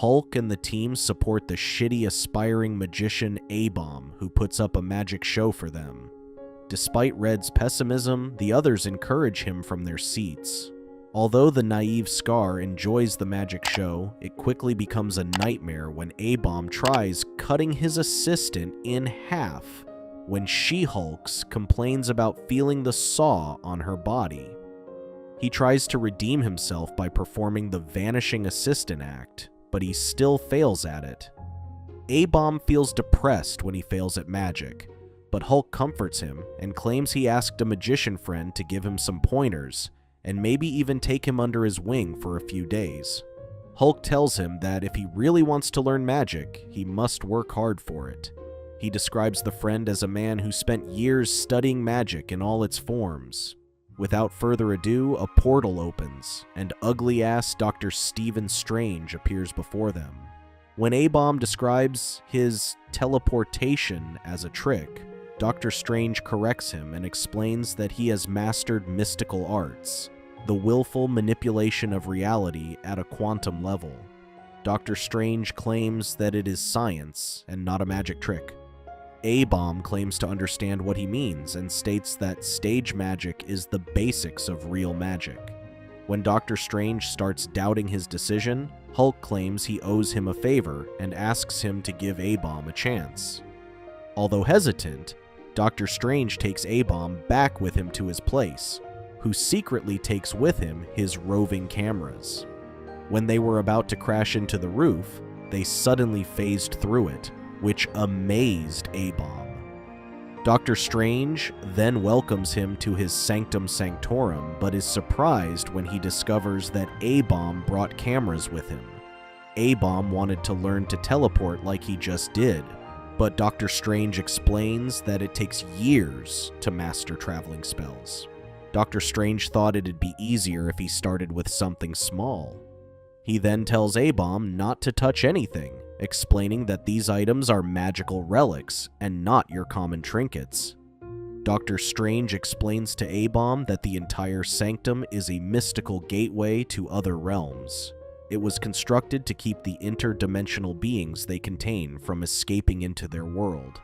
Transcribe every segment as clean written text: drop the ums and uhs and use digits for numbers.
Hulk and the team support the shitty aspiring magician A-Bomb, who puts up a magic show for them. Despite Red's pessimism, the others encourage him from their seats. Although the naive Scar enjoys the magic show, it quickly becomes a nightmare when A-Bomb tries cutting his assistant in half when She-Hulks complains about feeling the saw on her body. He tries to redeem himself by performing the vanishing assistant act, but he still fails at it. A-Bomb feels depressed when he fails at magic, but Hulk comforts him and claims he asked a magician friend to give him some pointers, and maybe even take him under his wing for a few days. Hulk tells him that if he really wants to learn magic, he must work hard for it. He describes the friend as a man who spent years studying magic in all its forms. Without further ado, a portal opens, and ugly-ass Dr. Stephen Strange appears before them. When A-Bomb describes his teleportation as a trick, Dr. Strange corrects him and explains that he has mastered mystical arts, the willful manipulation of reality at a quantum level. Dr. Strange claims that it is science and not a magic trick. A-Bomb claims to understand what he means and states that stage magic is the basics of real magic. When Dr. Strange starts doubting his decision, Hulk claims he owes him a favor and asks him to give A-Bomb a chance. Although hesitant, Dr. Strange takes A-Bomb back with him to his place, who secretly takes with him his roving cameras. When they were about to crash into the roof, they suddenly phased through it, which amazed A-Bomb. Dr. Strange then welcomes him to his Sanctum Sanctorum, but is surprised when he discovers that A-Bomb brought cameras with him. A-Bomb wanted to learn to teleport like he just did, but Dr. Strange explains that it takes years to master traveling spells. Dr. Strange thought it'd be easier if he started with something small. He then tells A-Bomb not to touch anything, explaining that these items are magical relics and not your common trinkets. Dr. Strange explains to A-Bomb that the entire sanctum is a mystical gateway to other realms. It was constructed to keep the interdimensional beings they contain from escaping into their world.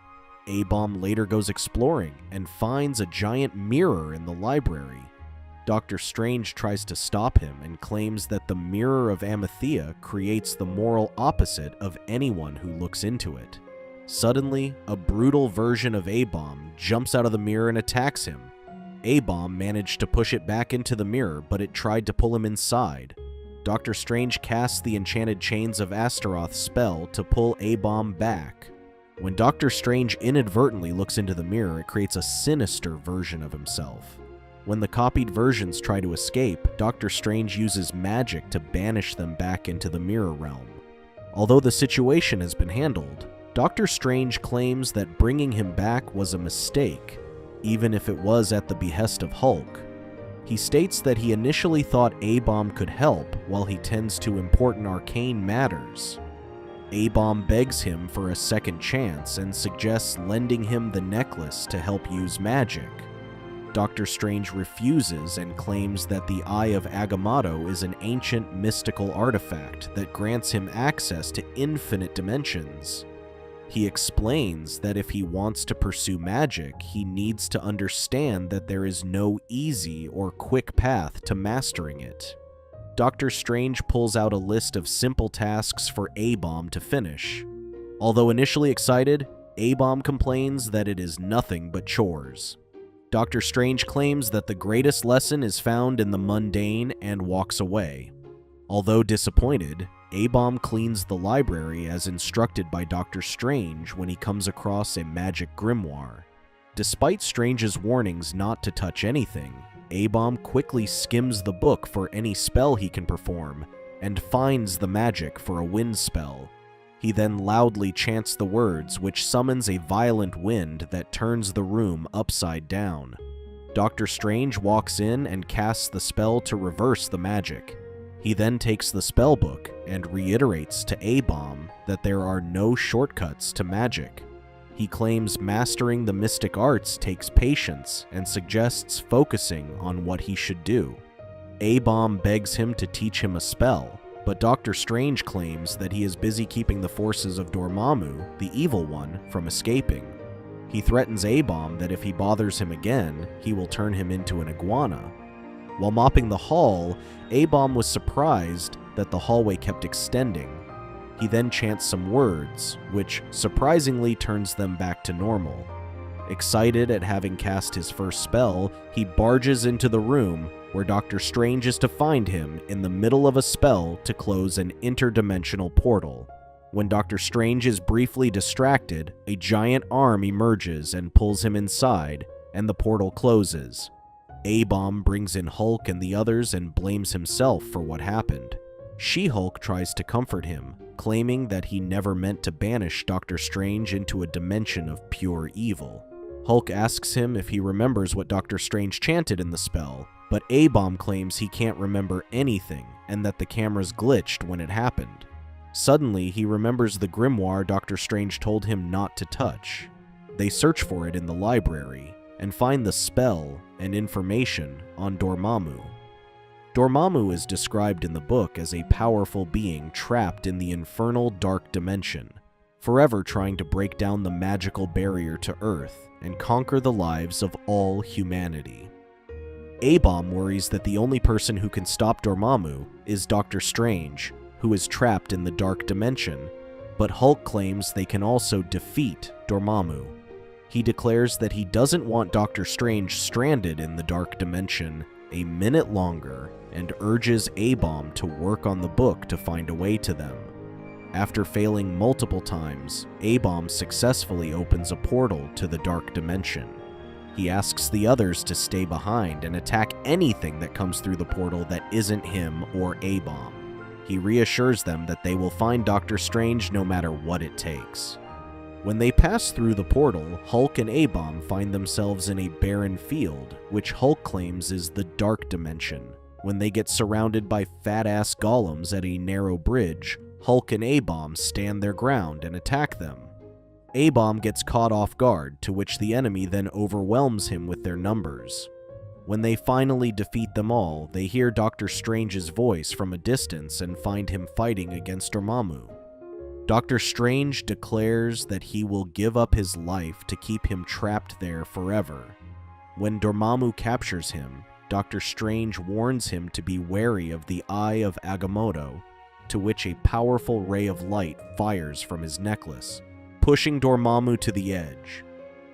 A-Bomb later goes exploring and finds a giant mirror in the library. Dr. Strange tries to stop him and claims that the Mirror of Amethea creates the moral opposite of anyone who looks into it. Suddenly, a brutal version of A-Bomb jumps out of the mirror and attacks him. A-Bomb managed to push it back into the mirror, but it tried to pull him inside. Dr. Strange casts the Enchanted Chains of Astaroth spell to pull A-Bomb back. When Dr. Strange inadvertently looks into the mirror, it creates a sinister version of himself. When the copied versions try to escape, Dr. Strange uses magic to banish them back into the mirror realm. Although the situation has been handled, Dr. Strange claims that bringing him back was a mistake, even if it was at the behest of Hulk. He states that he initially thought A-Bomb could help while he tends to important arcane matters. A-Bomb begs him for a second chance and suggests lending him the necklace to help use magic. Dr. Strange refuses and claims that the Eye of Agamotto is an ancient mystical artifact that grants him access to infinite dimensions. He explains that if he wants to pursue magic, he needs to understand that there is no easy or quick path to mastering it. Dr. Strange pulls out a list of simple tasks for A-Bomb to finish. Although initially excited, A-Bomb complains that it is nothing but chores. Dr. Strange claims that the greatest lesson is found in the mundane and walks away. Although disappointed, A-Bomb cleans the library as instructed by Dr. Strange when he comes across a magic grimoire. Despite Strange's warnings not to touch anything, A-Bomb quickly skims the book for any spell he can perform and finds the magic for a wind spell. He then loudly chants the words, which summons a violent wind that turns the room upside down. Dr. Strange walks in and casts the spell to reverse the magic. He then takes the spellbook and reiterates to A-Bomb that there are no shortcuts to magic. He claims mastering the mystic arts takes patience and suggests focusing on what he should do. A-Bomb begs him to teach him a spell, but Doctor Strange claims that he is busy keeping the forces of Dormammu, the evil one, from escaping. He threatens A-Bomb that if he bothers him again, he will turn him into an iguana. While mopping the hall, A-Bomb was surprised that the hallway kept extending. He then chants some words, which surprisingly turns them back to normal. Excited at having cast his first spell, he barges into the room where Doctor Strange is to find him in the middle of a spell to close an interdimensional portal. When Doctor Strange is briefly distracted, a giant arm emerges and pulls him inside, and the portal closes. A-Bomb brings in Hulk and the others and blames himself for what happened. She-Hulk tries to comfort him, claiming that he never meant to banish Doctor Strange into a dimension of pure evil. Hulk asks him if he remembers what Doctor Strange chanted in the spell, but A-Bomb claims he can't remember anything and that the cameras glitched when it happened. Suddenly, he remembers the grimoire Doctor Strange told him not to touch. They search for it in the library and find the spell and information on Dormammu. Dormammu is described in the book as a powerful being trapped in the infernal dark dimension, forever trying to break down the magical barrier to Earth and conquer the lives of all humanity. A-Bomb worries that the only person who can stop Dormammu is Doctor Strange, who is trapped in the dark dimension, but Hulk claims they can also defeat Dormammu. He declares that he doesn't want Doctor Strange stranded in the dark dimension a minute longer and urges A-Bomb to work on the book to find a way to them. After failing multiple times, A-Bomb successfully opens a portal to the dark dimension. He asks the others to stay behind and attack anything that comes through the portal that isn't him or A-Bomb. He reassures them that they will find Doctor Strange no matter what it takes. When they pass through the portal, Hulk and A-Bomb find themselves in a barren field, which Hulk claims is the dark dimension. When they get surrounded by fat-ass golems at a narrow bridge, Hulk and A-Bomb stand their ground and attack them. A-Bomb gets caught off guard, to which the enemy then overwhelms him with their numbers. When they finally defeat them all, they hear Doctor Strange's voice from a distance and find him fighting against Dormammu. Doctor Strange declares that he will give up his life to keep him trapped there forever. When Dormammu captures him, Doctor Strange warns him to be wary of the Eye of Agamotto, to which a powerful ray of light fires from his necklace, pushing Dormammu to the edge.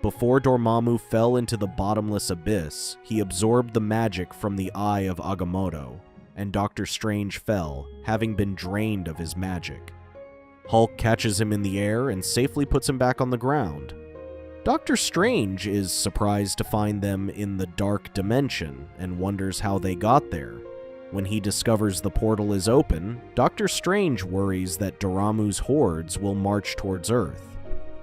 Before Dormammu fell into the bottomless abyss, he absorbed the magic from the Eye of Agamotto, and Doctor Strange fell, having been drained of his magic. Hulk catches him in the air and safely puts him back on the ground. Doctor Strange is surprised to find them in the dark dimension and wonders how they got there. When he discovers the portal is open, Doctor Strange worries that Dormammu's hordes will march towards Earth.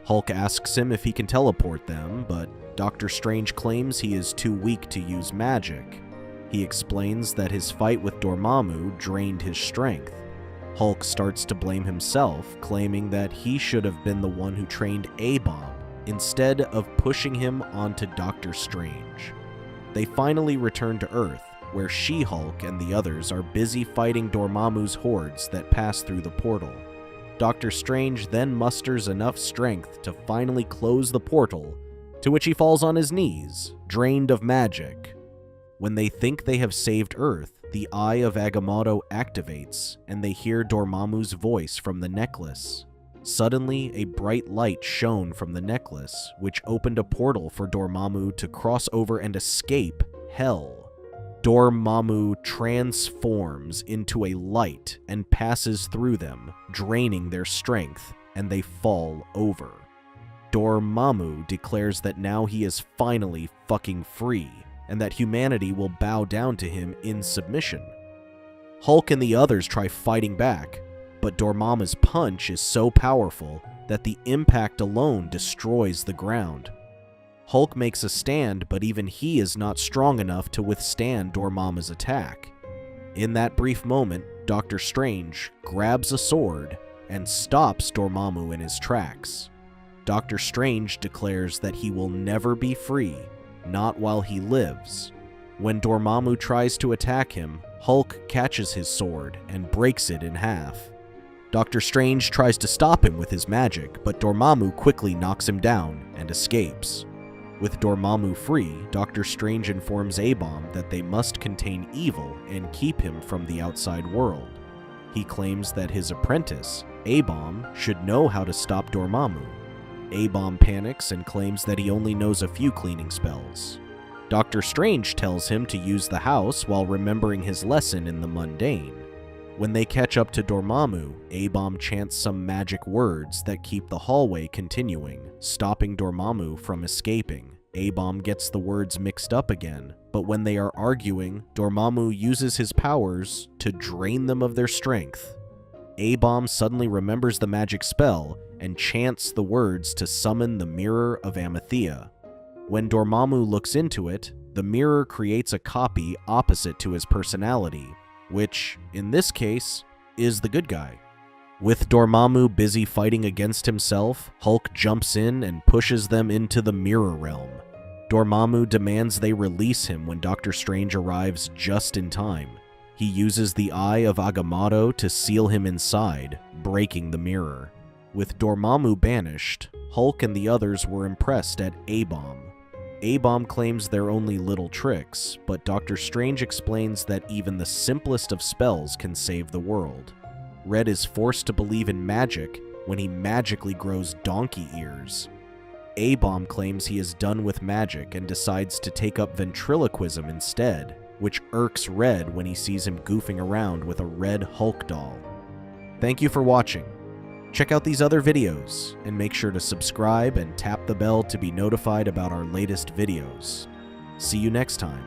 Hulk asks him if he can teleport them, but Doctor Strange claims he is too weak to use magic. He explains that his fight with Dormammu drained his strength. Hulk starts to blame himself, claiming that he should have been the one who trained A-Bomb, instead of pushing him onto Doctor Strange. They finally return to Earth, where She-Hulk and the others are busy fighting Dormammu's hordes that pass through the portal. Doctor Strange then musters enough strength to finally close the portal, to which he falls on his knees, drained of magic. When they think they have saved Earth, the Eye of Agamotto activates, and they hear Dormammu's voice from the necklace. Suddenly, a bright light shone from the necklace, which opened a portal for Dormammu to cross over and escape Hell. Dormammu transforms into a light and passes through them, draining their strength, and they fall over. Dormammu declares that now he is finally fucking free, and that humanity will bow down to him in submission. Hulk and the others try fighting back, but Dormammu's punch is so powerful that the impact alone destroys the ground. Hulk makes a stand, but even he is not strong enough to withstand Dormammu's attack. In that brief moment, Doctor Strange grabs a sword and stops Dormammu in his tracks. Doctor Strange declares that he will never be free, not while he lives. When Dormammu tries to attack him, Hulk catches his sword and breaks it in half. Doctor Strange tries to stop him with his magic, but Dormammu quickly knocks him down and escapes. With Dormammu free, Doctor Strange informs A-Bomb that they must contain evil and keep him from the outside world. He claims that his apprentice, A-Bomb, should know how to stop Dormammu. A-Bomb panics and claims that he only knows a few cleaning spells. Doctor Strange tells him to use the house while remembering his lesson in the mundane. When they catch up to Dormammu, A-Bomb chants some magic words that keep the hallway continuing, stopping Dormammu from escaping. A-Bomb gets the words mixed up again, but when they are arguing, Dormammu uses his powers to drain them of their strength. A-Bomb suddenly remembers the magic spell and chants the words to summon the Mirror of Amalthea. When Dormammu looks into it, the mirror creates a copy opposite to his personality, which, in this case, is the good guy. With Dormammu busy fighting against himself, Hulk jumps in and pushes them into the mirror realm. Dormammu demands they release him when Doctor Strange arrives just in time. He uses the Eye of Agamotto to seal him inside, breaking the mirror. With Dormammu banished, Hulk and the others were impressed at A-Bomb. A-Bomb claims they're only little tricks, but Doctor Strange explains that even the simplest of spells can save the world. Red is forced to believe in magic when he magically grows donkey ears. A-Bomb claims he is done with magic and decides to take up ventriloquism instead, which irks Red when he sees him goofing around with a red Hulk doll. Thank you for watching. Check out these other videos, and make sure to subscribe and tap the bell to be notified about our latest videos. See you next time.